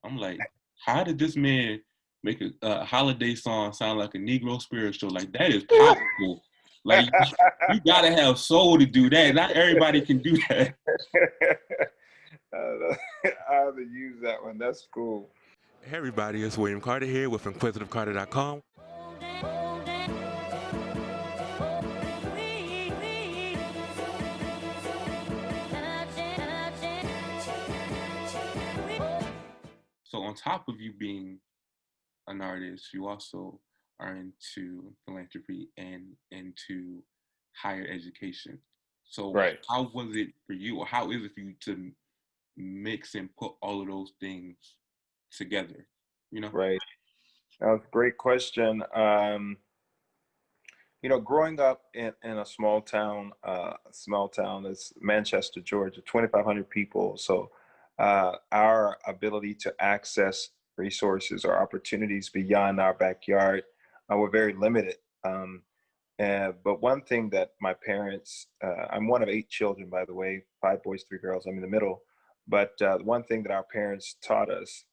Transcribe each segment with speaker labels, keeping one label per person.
Speaker 1: I'm like, how did this man make a holiday song sound like a Negro spiritual? Like, that is powerful. Like, you gotta have soul to do that. Not everybody can do that.
Speaker 2: I have to use that one. That's cool.
Speaker 3: Hey everybody, it's William Carter here with InquisitiveCarter.com.
Speaker 1: So on top of you being an artist, you also are into philanthropy and into higher education. So
Speaker 2: Right.
Speaker 1: how was it for you, or how is it for you to mix and put all of those things together? You know?
Speaker 2: Right. That was a great question. Growing up in a small town is Manchester, Georgia, 2,500 people. So our ability to access resources or opportunities beyond our backyard were very limited. But one thing that my parents, I'm one of 8 children, by the way, 5 boys, 3 girls, I'm in the middle. But one thing that our parents taught us,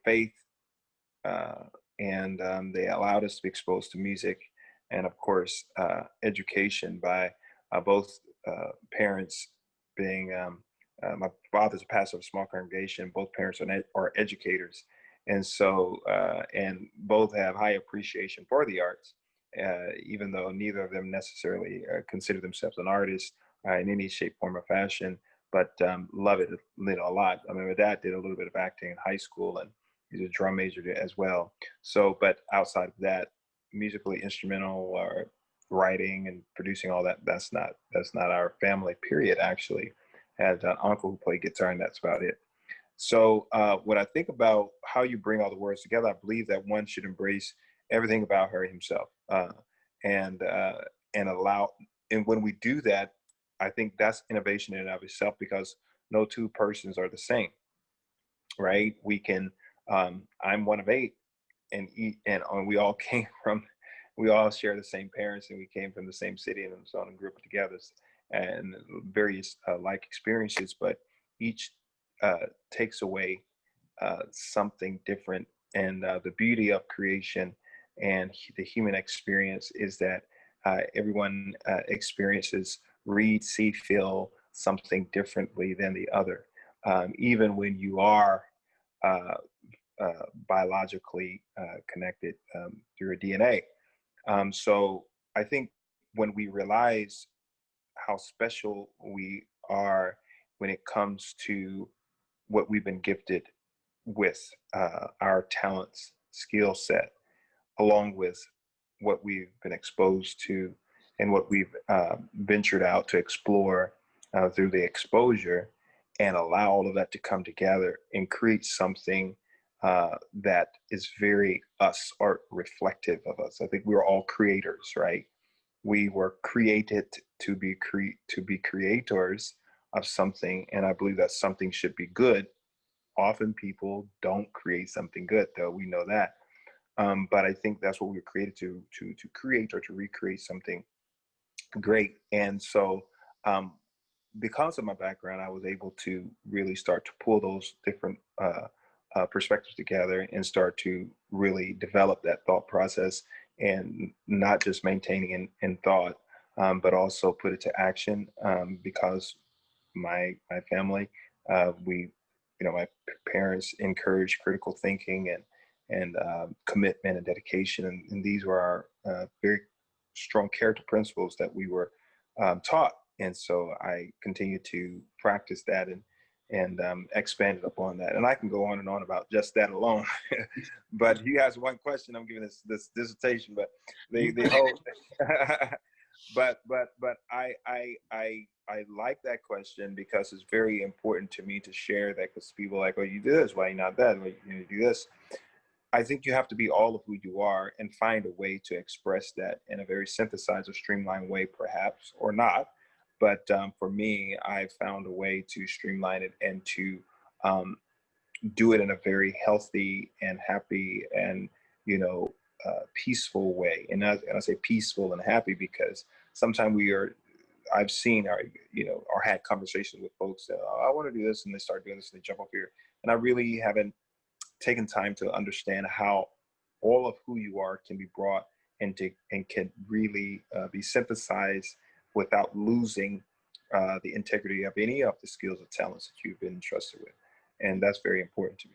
Speaker 2: faith, and they allowed us to be exposed to music and, of course, education by both parents being, my father's a pastor of a small congregation, both parents are educators. And so, and both have high appreciation for the arts, even though neither of them necessarily consider themselves an artist in any shape, form, or fashion, but love it a lot. I mean, my dad did a little bit of acting in high school, and he's a drum major as well. So, but outside of that, musically instrumental or writing and producing, all that, that's not our family, period. Actually, had an uncle who played guitar, and that's about it. So when I think about how you bring all the words together, I believe that one should embrace everything about her himself, and allow. And when we do that, I think that's innovation in and of itself, because no two persons are the same, right? We can. I'm one of 8, and we all came from. We all share the same parents, and we came from the same city, and so on, and grew up together, and various like experiences, but each takes away something different. And the beauty of creation and the human experience is that everyone experiences, read, see, feel something differently than the other, even when you are uh, biologically connected through your DNA. So I think when we realize how special we are when it comes to what we've been gifted with, our talents, skill set, along with what we've been exposed to and what we've ventured out to explore through the exposure, and allow all of that to come together and create something that is very us, or reflective of us. I think we're all creators, right? We were created to be creators of something, and I believe that something should be good. Often people don't create something good, though we know that. But I think that's what we were created to create, or to recreate something great. And so, because of my background, I was able to really start to pull those different perspectives together, and start to really develop that thought process, and not just maintaining in thought, but also put it to action, because my family, we, my parents encouraged critical thinking and commitment and dedication, and these were our very strong character principles that we were taught. And so I continue to practice that, and expanded upon that. And I can go on and on about just that alone. But you asked one question, I'm giving this dissertation, but they hold. but I like that question, because it's very important to me to share that, because people are like, oh, you do this, why you not that? Why you do this? I think you have to be all of who you are, and find a way to express that in a very synthesized or streamlined way, perhaps, or not. But for me, I found a way to streamline it, and to do it in a very healthy and happy and, peaceful way. And I say peaceful and happy because sometimes we are I've seen or had conversations with folks that, oh, I want to do this, and they start doing this, and they jump up here, and I really haven't taken time to understand how all of who you are can be brought into and can really be synthesized without losing the integrity of any of the skills or talents that you've been entrusted with, and that's very important to me.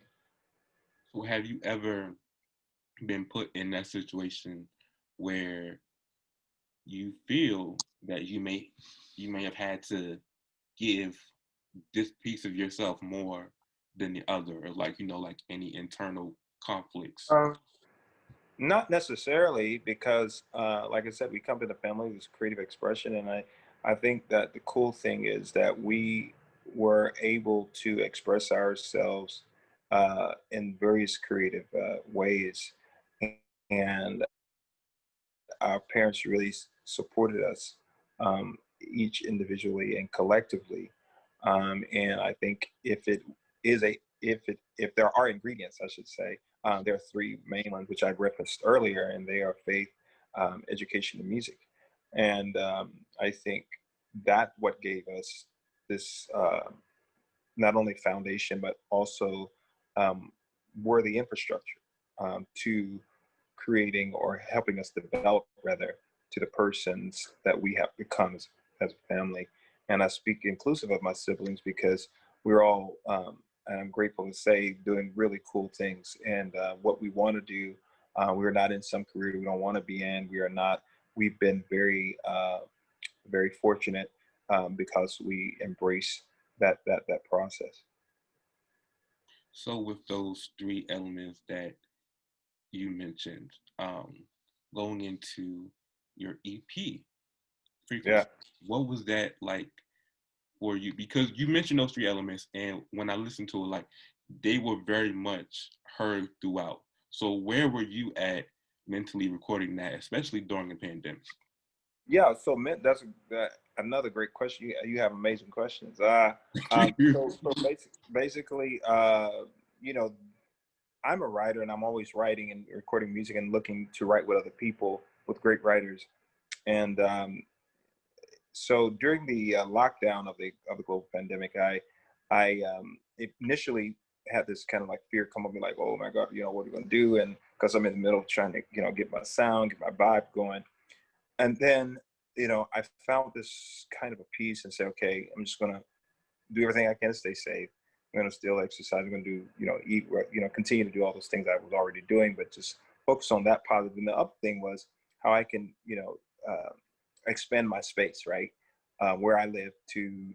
Speaker 1: So have you ever been put in that situation where you feel that you may have had to give this piece of yourself more than the other, or like any internal conflicts?
Speaker 2: Um, Not necessarily, because, like I said, we come to the family with creative expression, and I think that the cool thing is that we were able to express ourselves in various creative ways, and our parents really supported us, each individually and collectively. And I think if there are ingredients, I should say, there are three main ones which I referenced earlier, and they are faith, education, and music. And I think that what gave us this not only foundation but also worthy infrastructure to creating or helping us develop rather to the persons that we have become as a family. And I speak inclusive of my siblings because we're all, and I'm grateful to say, doing really cool things. And what we want to do, we're not in some career we don't want to be in. We are not. We've been very fortunate because we embrace that process.
Speaker 1: So with those three elements that you mentioned, going into your EP
Speaker 2: Yeah.
Speaker 1: frequency, what was that like for you? Because you mentioned those three elements, and when I listened to it, like they were very much heard throughout. So where were you at mentally recording that, especially during the pandemic?
Speaker 2: Yeah, so that's another great question. You have amazing questions. Basically, you know, I'm a writer, and I'm always writing and recording music and looking to write with other people, with great writers. And so during the lockdown of the global pandemic, I initially had this kind of like fear come up me, like, oh my God, what are we gonna do? And because I'm in the middle of trying to get my sound, get my vibe going. And then, I found this kind of a peace and say, okay, I'm just going to do everything I can to stay safe. I'm going to still exercise. I'm going to do, eat, continue to do all those things I was already doing, but just focus on that positive. And the other thing was how I can, expand my space, right? Where I live to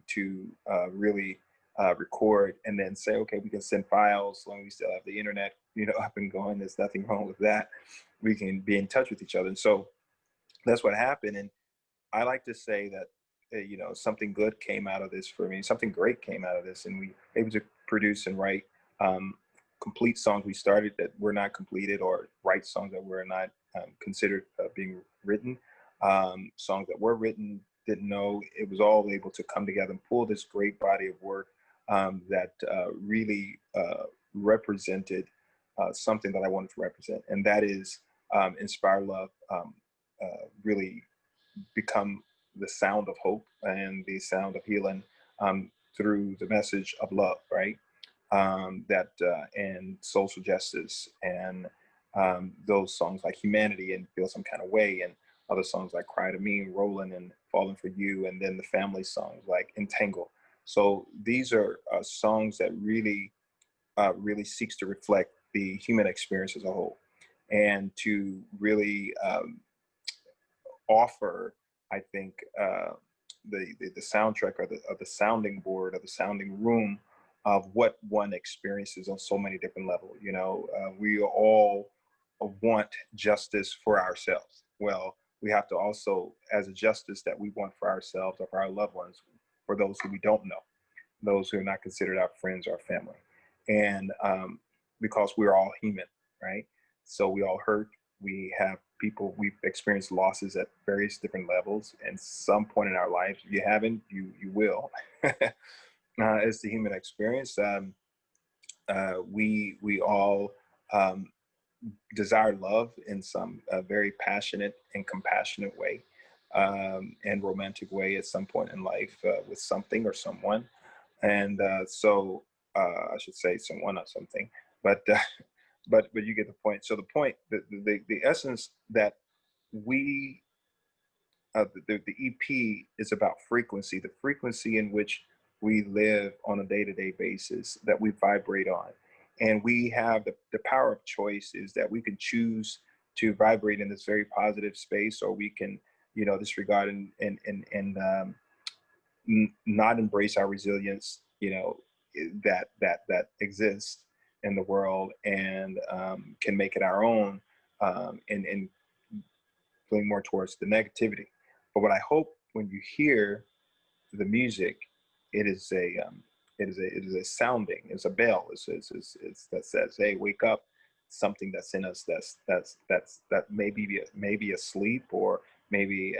Speaker 2: really record and then say, okay, we can send files as long as we still have the internet, up and going. There's nothing wrong with that. We can be in touch with each other. And so that's what happened. And I like to say that, something good came out of this for me. Something great came out of this. And we were able to produce and write complete songs we started that were not completed, or write songs that were not considered being written. Songs that were written, didn't know. It was all able to come together and pull this great body of work that really represented something that I wanted to represent. And that is Inspire Love, really become the sound of hope and the sound of healing through the message of love, right? That and social justice, and those songs like Humanity and Feel Some Kind of Way, and other songs like Cry to Me, Rolling, and Falling for You, and then the family songs like Entangle. So these are songs that really seeks to reflect the human experience as a whole, and to really offer, I think, the soundtrack, or the sounding board, or the sounding room of what one experiences on so many different levels. We all want justice for ourselves. Well, we have to also, as a justice that we want for ourselves or for our loved ones, for those who we don't know, those who are not considered our friends or family. And because we're all human, right? So we all hurt. We have people, we've experienced losses at various different levels. And some point in our lives, if you haven't, you will. It's the human experience. We all desire love in some very passionate and compassionate way. and romantic way at some point in life with something or someone. And I should say someone or something, but but you get the point. So the point, the essence that we the EP is about frequency, the frequency in which we live on a day-to-day basis that we vibrate on. And we have the power of choice is that we can choose to vibrate in this very positive space, or we can, disregard and not embrace our resilience, that exists in the world, and can make it our own, and feeling more towards the negativity. But what I hope when you hear the music, it is a sounding, it's a bell. It's that says, "Hey, wake up!" Something that's in us that maybe asleep, or maybe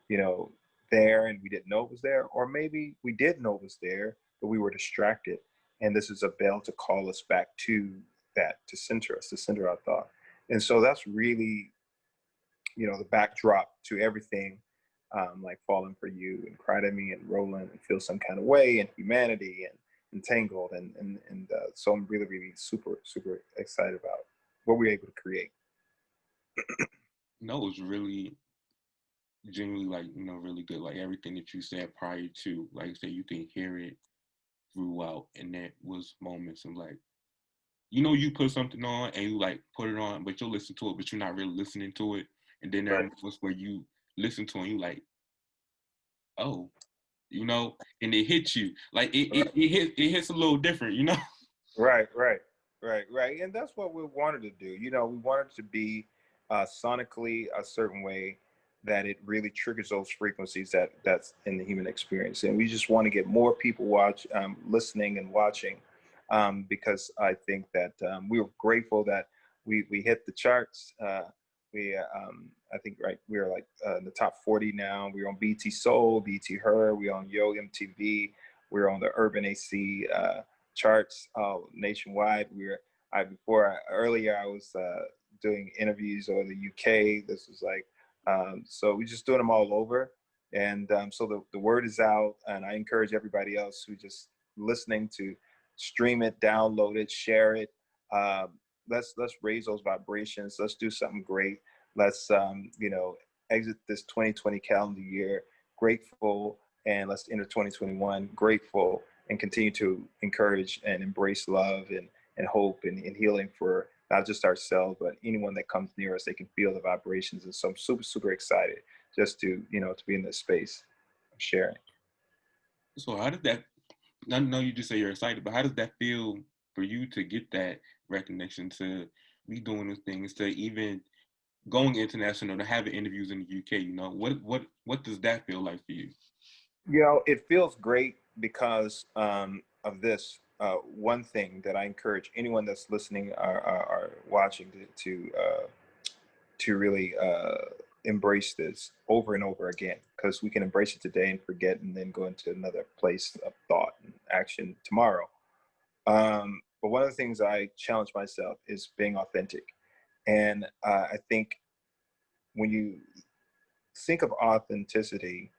Speaker 2: you know there and we didn't know it was there, or maybe we did know it was there but we were distracted. And this is a bell to call us back to that, to center us, to center our thought. And so that's really the backdrop to everything, like Falling for You and Cry to Me and Roland and Feel Some Kind of Way and Humanity and Entangled. And so I'm really, really super, super excited about what we're able to create.
Speaker 1: No, it was really genuinely like, really good. Like everything that you said prior to, like I said, you can hear it throughout. And that was moments of like, you put something on and you like put it on, but you'll listen to it, but you're not really listening to it. And then there are
Speaker 2: Right.
Speaker 1: moments where you listen to it and you like, oh, and it hits you. Like it hits a little different.
Speaker 2: Right, right, right. And that's what we wanted to do. We wanted to be sonically a certain way that it really triggers those frequencies that's in the human experience. And we just want to get more people listening and watching, because I think that we were grateful that we hit the charts. I think we're like in the top 40 now. We're on BT Soul, BT Her. We're on Yo MTV. We're on the Urban AC charts nationwide. Earlier I was doing interviews over the UK. This was like so we're just doing them all over, and so the word is out, and I encourage everybody else who just listening to stream it, download it, share it. Let's raise those vibrations. Let's do something great. Let's exit this 2020 calendar year grateful, and let's enter 2021 grateful, and continue to encourage and embrace love and hope and healing for not just ourselves, but anyone that comes near us. They can feel the vibrations. And so I'm super, super excited just to be in this space of sharing.
Speaker 1: So how did that, I know you just say you're excited, but how does that feel for you to get that recognition, to be doing those things, to even going international, to having interviews in the UK? What does that feel like for you?
Speaker 2: It feels great because of this. One thing that I encourage anyone that's listening or watching to really embrace this over and over again, because we can embrace it today and forget, and then go into another place of thought and action tomorrow. But one of the things I challenge myself is being authentic. And I think when you think of authenticity,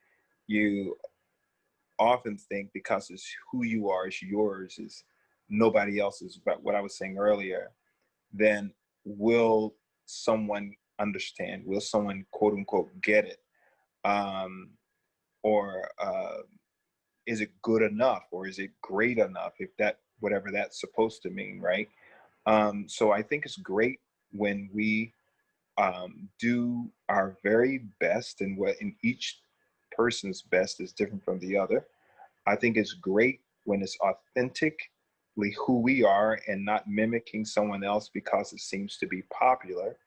Speaker 2: you often think because it's who you are, it's yours, is nobody else's. But what I was saying earlier, then will someone understand? Will someone quote unquote get it? Or is it good enough? Or is it great enough? If that, whatever that's supposed to mean, right? So I think it's great when we do our very best, and what in each person's best is different from the other. I think it's great when it's authentically who we are and not mimicking someone else because it seems to be popular.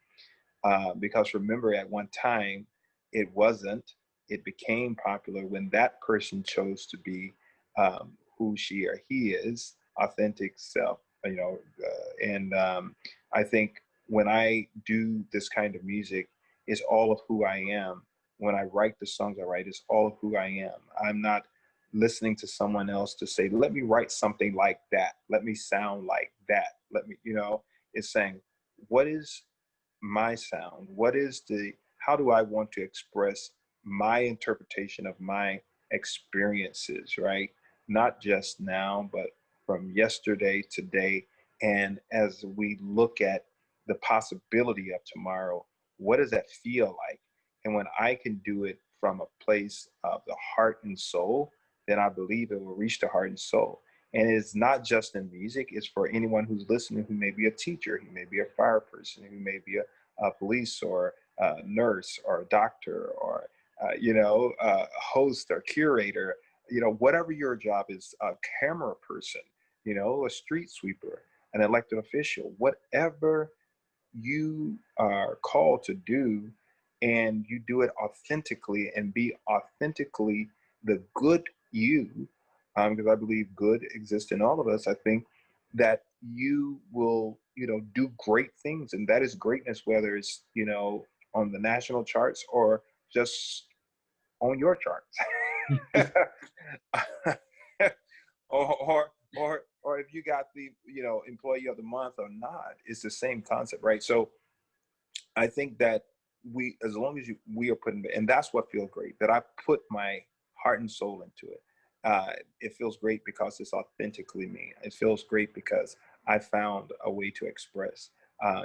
Speaker 2: Because remember, at one time, it wasn't. It became popular when that person chose to be who she or he is, authentic self. And I think when I do this kind of music, it's all of who I am. When I write the songs I write, it's all of who I am. I'm not listening to someone else to say, let me write something like that. Let me sound like that. It's saying, what is my sound? How do I want to express my interpretation of my experiences, right? Not just now, but from yesterday, today, and as we look at the possibility of tomorrow, what does that feel like? And when I can do it from a place of the heart and soul, then I believe it will reach the heart and soul. And it's not just in music, it's for anyone who's listening who may be a teacher, who may be a fire person, who may be a police or a nurse or a doctor or, a host or curator, whatever your job is, a camera person, a street sweeper, an elected official, whatever you are called to do, and you do it authentically and be authentically the good you, because I believe good exists in all of us. I think that you will, do great things, and that is greatness, whether it's, on the national charts or just on your charts. or if you got the employee of the month or not, it's the same concept, right? So I think that as long as we are putting, and that's what feels great, that I put my heart and soul into it. It feels great because it's authentically me. It feels great because I found a way to express,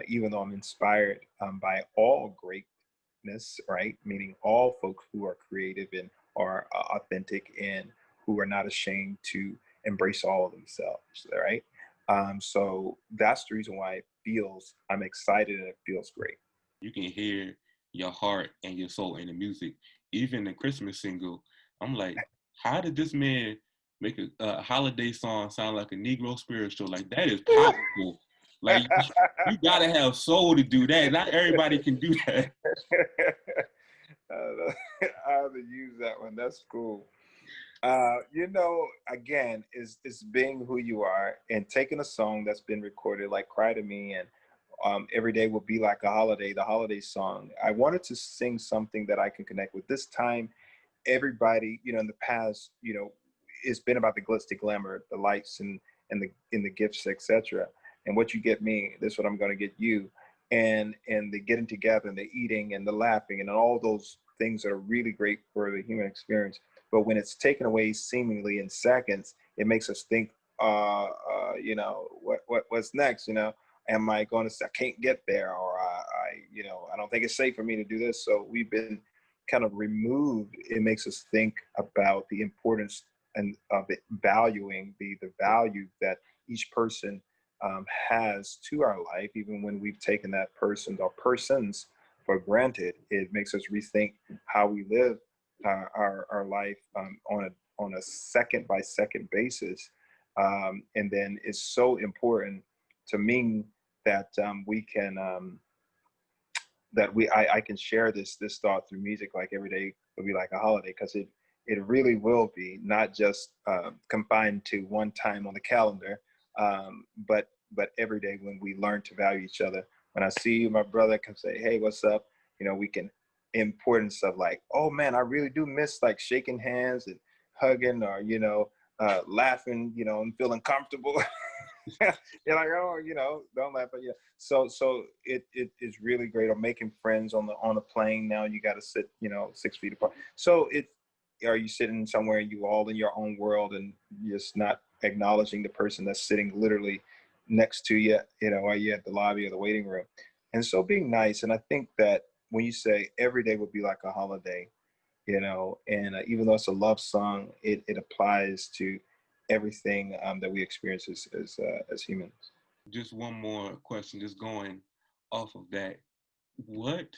Speaker 2: even though I'm inspired by all greatness, right? Meaning all folks who are creative and are authentic and who are not ashamed to embrace all of themselves, right? So that's the reason why I'm excited and it feels great.
Speaker 1: You can hear your heart and your soul in the music. Even the Christmas single, I'm like, how did this man make a holiday song sound like a Negro spiritual? Like, that is powerful. Like, you gotta have soul to do that. Not everybody can do that.
Speaker 2: I have to use that one. That's cool. Again, is being who you are and taking a song that's been recorded, like "Cry to Me" and "Every Day Will Be Like a Holiday," the holiday song. I wanted to sing something that I can connect with. This time, everybody, in the past, it's been about the glitz, the glamour, the lights, and the gifts, etc. And what you get me, this is what I'm going to get you, and the getting together and the eating and the laughing and all those things that are really great for the human experience. But when it's taken away seemingly in seconds, it makes us think, what's next? Am I going to say I can't get there, or I don't think it's safe for me to do this. So we've been kind of removed. It makes us think about the importance and of it, valuing the value that each person has to our life, even when we've taken that person or persons for granted. It makes us rethink how we live our life on a second by second basis, and then it's so important to me that we can I can share this thought through music. Like every day will be like a holiday, because it really will be, not just confined to one time on the calendar, but every day when we learn to value each other. When I see you, my brother, can say, "Hey, what's up?" We can importance of like, "Oh man, I really do miss like shaking hands and hugging, or laughing, and feeling comfortable." You're like, "Oh, don't laugh," but yeah. So it is really great. I'm making friends on a plane now. You got to sit 6 feet apart. So are you sitting somewhere, you all in your own world, and just not acknowledging the person that's sitting literally next to you, while you're at the lobby or the waiting room. And so being nice. And I think that when you say every day would be like a holiday, and even though it's a love song, it applies to everything that we experience as humans.
Speaker 1: Just one more question, just going off of that. What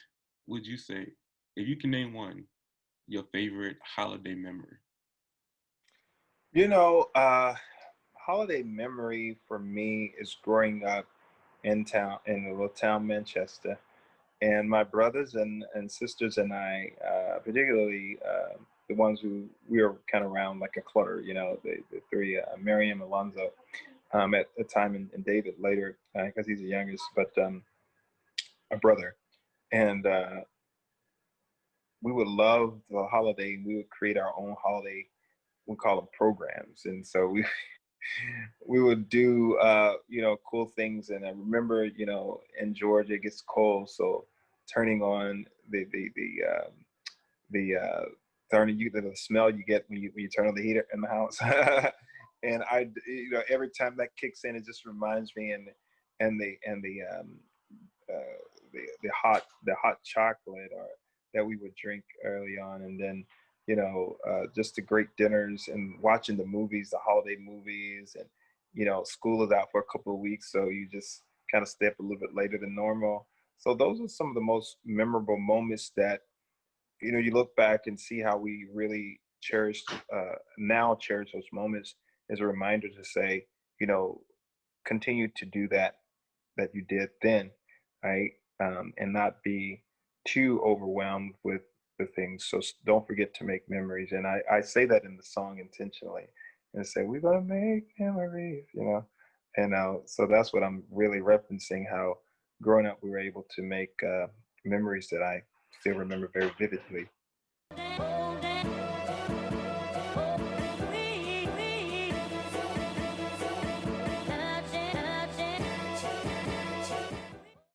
Speaker 1: would you say, if you can name one, your favorite holiday memory?
Speaker 2: Holiday memory for me is growing up in the little town Manchester, and my brothers and sisters and I, particularly the ones who we were kind of around like a clutter, the three, Miriam, Alonzo, at the time, and David later, because he's the youngest, but a brother. And we would love the holiday. We would create our own holiday, we call them programs. And so we would do cool things. And I remember, in Georgia it gets cold, so turning on the the turning you the smell you get when you turn on the heater in the house. And every time that kicks in, it just reminds me, and the hot chocolate or that we would drink early on, and then just the great dinners and watching the movies, the holiday movies, and school is out for a couple of weeks, so you just kind of stay up a little bit later than normal. So those are some of the most memorable moments that you look back and see how we really cherish those moments as a reminder to say, you know, continue to do that you did then, right? And not be too overwhelmed with the things. So don't forget to make memories. And I say that in the song intentionally, and say we're gonna make memories, And so that's what I'm really referencing. How growing up we were able to make memories that I still remember very vividly.